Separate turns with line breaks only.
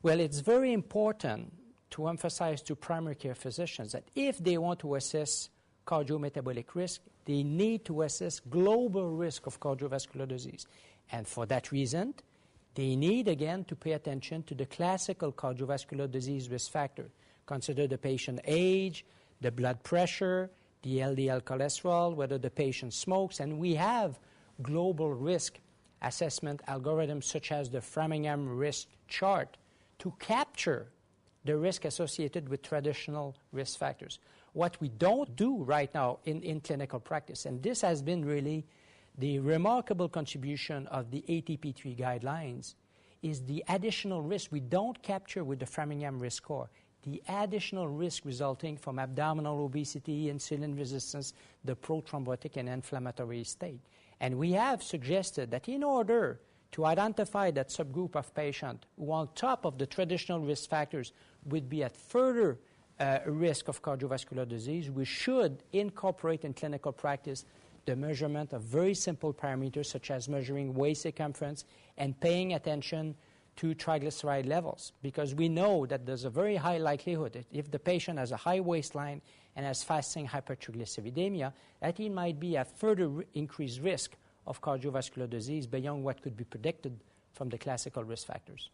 Well, it's very important to emphasize to primary care physicians that if they want to assess cardiometabolic risk, they need to assess global risk of cardiovascular disease. And for that reason, they need, again, to pay attention to the classical cardiovascular disease risk factor. Consider the patient age, the blood pressure, the LDL cholesterol, whether the patient smokes, and we have global risk assessment algorithms such as the Framingham risk chart to capture the risk associated with traditional risk factors. What we don't do right now in clinical practice, and this has been really the remarkable contribution of the ATP3 guidelines, is the additional risk we don't capture with the Framingham risk score. The additional risk resulting from abdominal obesity, insulin resistance, the prothrombotic and inflammatory state. And we have suggested that in order to identify that subgroup of patients who on top of the traditional risk factors would be at further risk of cardiovascular disease, we should incorporate in clinical practice the measurement of very simple parameters such as measuring waist circumference and paying attention to triglyceride levels, because we know that there's a very high likelihood that if the patient has a high waistline and has fasting hypertriglyceridemia, that he might be at further increased risk of cardiovascular disease beyond what could be predicted from the classical risk factors.